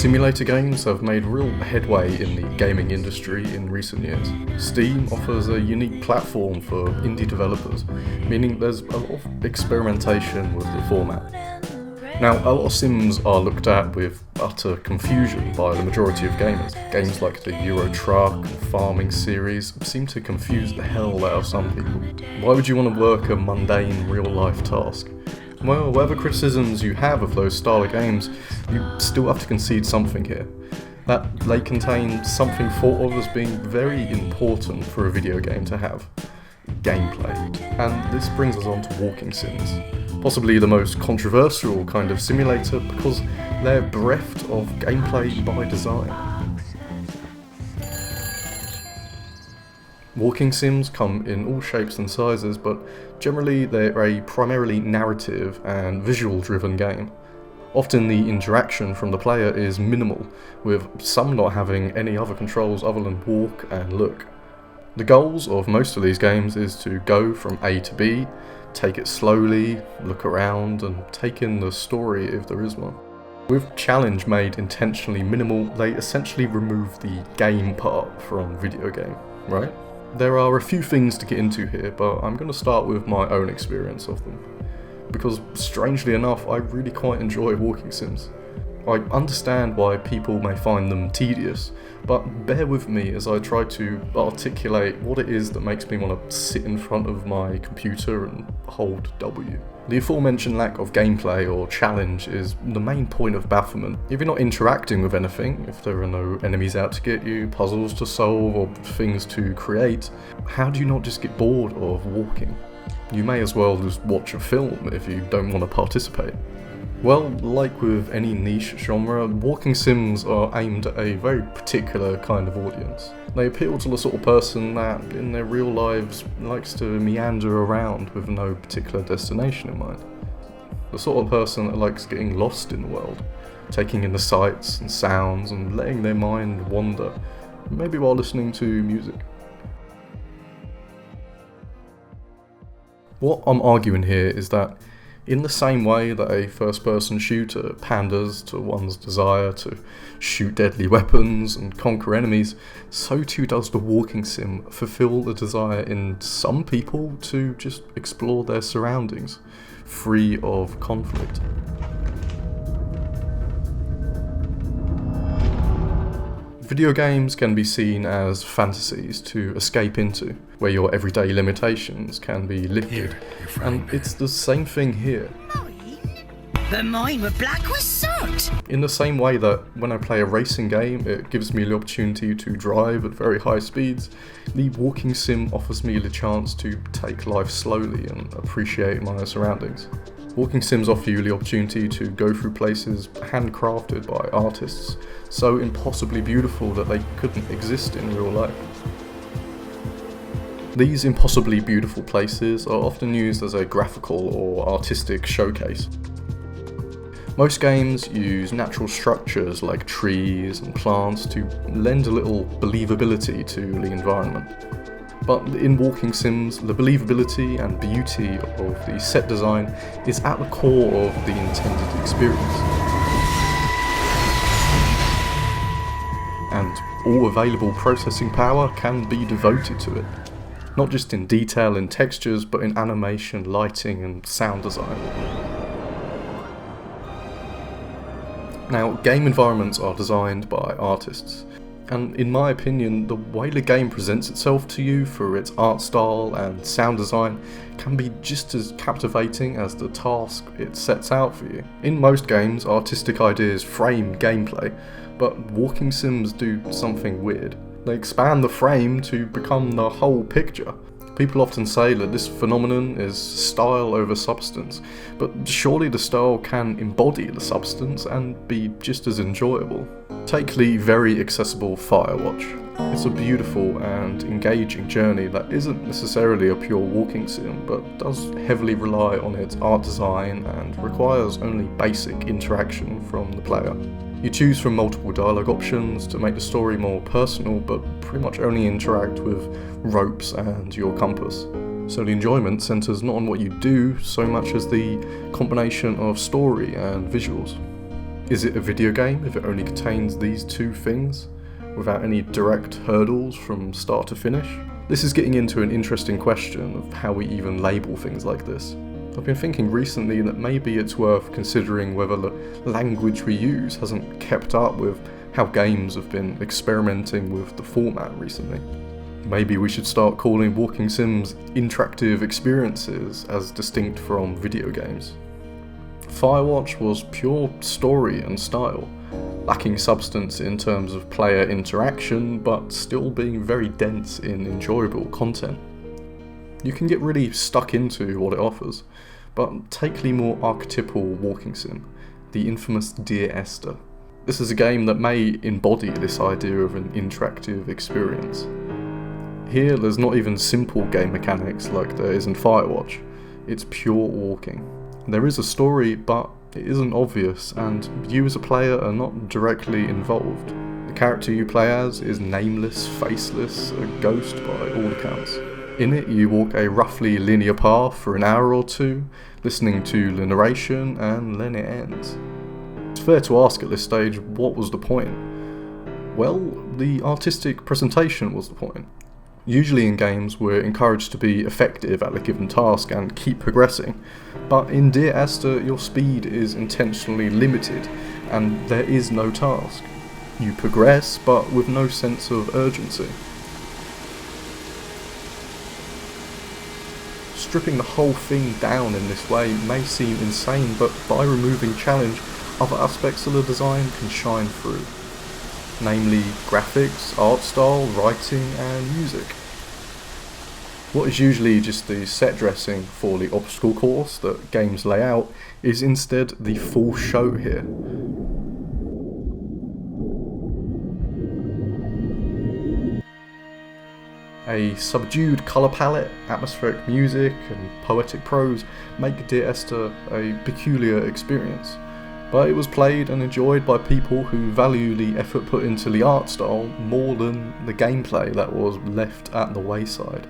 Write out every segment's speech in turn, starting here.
Simulator games have made real headway in the gaming industry in recent years. Steam offers a unique platform for indie developers, meaning there's a lot of experimentation with the format. Now, a lot of sims are looked at with utter confusion by the majority of gamers. Games like the Euro Truck and Farming series seem to confuse the hell out of some people. Why would you want to work a mundane real-life task? Well, whatever criticisms you have of those style of games, you still have to concede something here. That they contain something thought of as being very important for a video game to have. Gameplay. And this brings us on to walking sims. Possibly the most controversial kind of simulator because they're bereft of gameplay by design. Walking sims come in all shapes and sizes, but generally they're a primarily narrative and visual driven game. Often the interaction from the player is minimal, with some not having any other controls other than walk and look. The goals of most of these games is to go from A to B, take it slowly, look around, and take in the story if there is one. With challenge made intentionally minimal, they essentially remove the game part from video game, right? There are a few things to get into here, but I'm going to start with my own experience of them. Because strangely enough, I really quite enjoy walking sims. I understand why people may find them tedious, but bear with me as I try to articulate what it is that makes me want to sit in front of my computer and hold W. The aforementioned lack of gameplay or challenge is the main point of bafflement. If you're not interacting with anything, if there are no enemies out to get you, puzzles to solve, or things to create, how do you not just get bored of walking? You may as well just watch a film if you don't want to participate. Well, like with any niche genre, walking sims are aimed at a very particular kind of audience. They appeal to the sort of person that, in their real lives, likes to meander around with no particular destination in mind. The sort of person that likes getting lost in the world, taking in the sights and sounds and letting their mind wander, maybe while listening to music. What I'm arguing here is that in the same way that a first-person shooter panders to one's desire to shoot deadly weapons and conquer enemies, so too does the walking sim fulfill the desire in some people to just explore their surroundings, free of conflict. Video games can be seen as fantasies to escape into, where your everyday limitations can be lifted, and it's the same thing here. But mine were black with soot! In the same way that when I play a racing game, it gives me the opportunity to drive at very high speeds, the walking sim offers me the chance to take life slowly and appreciate my surroundings. Walking sims offer you the opportunity to go through places handcrafted by artists, so impossibly beautiful that they couldn't exist in real life. These impossibly beautiful places are often used as a graphical or artistic showcase. Most games use natural structures like trees and plants to lend a little believability to the environment. But in walking sims, the believability and beauty of the set design is at the core of the intended experience. And all available processing power can be devoted to it, not just in detail and textures, but in animation, lighting and sound design. Now, game environments are designed by artists, and in my opinion, the way the game presents itself to you through its art style and sound design can be just as captivating as the task it sets out for you. In most games, artistic ideas frame gameplay, but walking sims do something weird. They expand the frame to become the whole picture. People often say that this phenomenon is style over substance, but surely the style can embody the substance and be just as enjoyable. Take the very accessible Firewatch. It's a beautiful and engaging journey that isn't necessarily a pure walking sim, but does heavily rely on its art design and requires only basic interaction from the player. You choose from multiple dialogue options to make the story more personal, but pretty much only interact with ropes and your compass. So the enjoyment centres not on what you do so much as the combination of story and visuals. Is it a video game if it only contains these two things, without any direct hurdles from start to finish? This is getting into an interesting question of how we even label things like this. I've been thinking recently that maybe it's worth considering whether the language we use hasn't kept up with how games have been experimenting with the format recently. Maybe we should start calling walking sims interactive experiences as distinct from video games. Firewatch was pure story and style, lacking substance in terms of player interaction, but still being very dense in enjoyable content. You can get really stuck into what it offers, but take the more archetypal walking sim, the infamous Dear Esther. This is a game that may embody this idea of an interactive experience. Here, there's not even simple game mechanics like there is in Firewatch. It's pure walking. There is a story, but it isn't obvious, and you as a player are not directly involved. The character you play as is nameless, faceless, a ghost by all accounts. In it, you walk a roughly linear path for an hour or two, listening to the narration, and then it ends. It's fair to ask at this stage, what was the point? Well, the artistic presentation was the point. Usually in games, we're encouraged to be effective at a given task and keep progressing, but in Dear Esther, your speed is intentionally limited, and there is no task. You progress, but with no sense of urgency. Stripping the whole thing down in this way may seem insane, but by removing challenge, other aspects of the design can shine through. Namely graphics, art style, writing and music. What is usually just the set dressing for the obstacle course that games lay out is instead the full show here. A subdued colour palette, atmospheric music and poetic prose make Dear Esther a peculiar experience. But it was played and enjoyed by people who value the effort put into the art style more than the gameplay that was left at the wayside.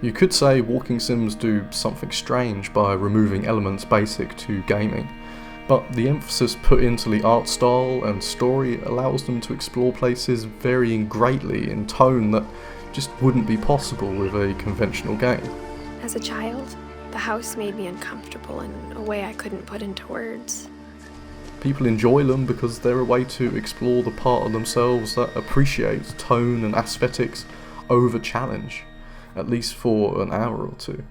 You could say walking sims do something strange by removing elements basic to gaming, but the emphasis put into the art style and story allows them to explore places varying greatly in tone that just wouldn't be possible with a conventional game. As a child, the house made me uncomfortable in a way I couldn't put into words. People enjoy them because they're a way to explore the part of themselves that appreciates tone and aesthetics over challenge, at least for an hour or two.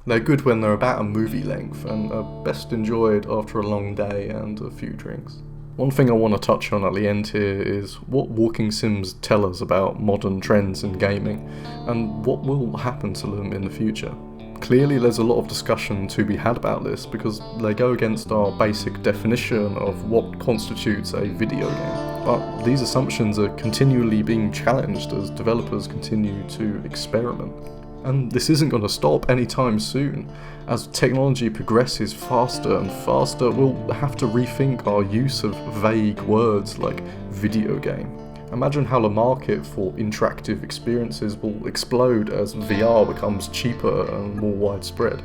They're good when they're about a movie length and are best enjoyed after a long day and a few drinks. One thing I want to touch on at the end here is what walking sims tell us about modern trends in gaming and what will happen to them in the future. Clearly there's a lot of discussion to be had about this because they go against our basic definition of what constitutes a video game. But these assumptions are continually being challenged as developers continue to experiment. And this isn't going to stop anytime soon. As technology progresses faster and faster, we'll have to rethink our use of vague words like video game. Imagine how the market for interactive experiences will explode as VR becomes cheaper and more widespread.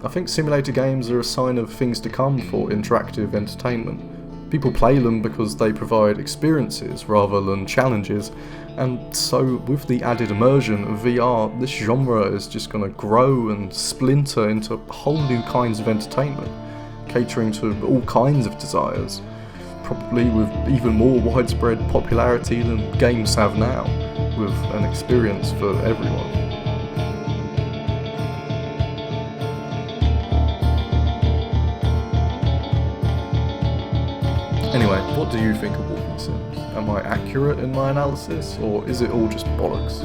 I think simulator games are a sign of things to come for interactive entertainment. People play them because they provide experiences rather than challenges, and so with the added immersion of VR, this genre is just going to grow and splinter into whole new kinds of entertainment, catering to all kinds of desires. Probably with even more widespread popularity than games have now, with an experience for everyone. Anyway, what do you think of walking sims? Am I accurate in my analysis, or is it all just bollocks?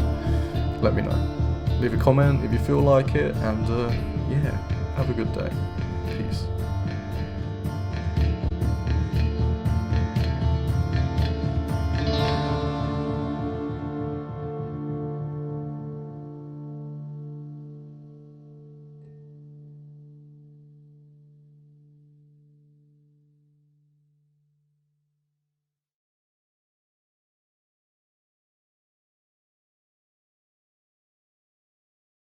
Let me know. Leave a comment if you feel like it, and yeah, have a good day.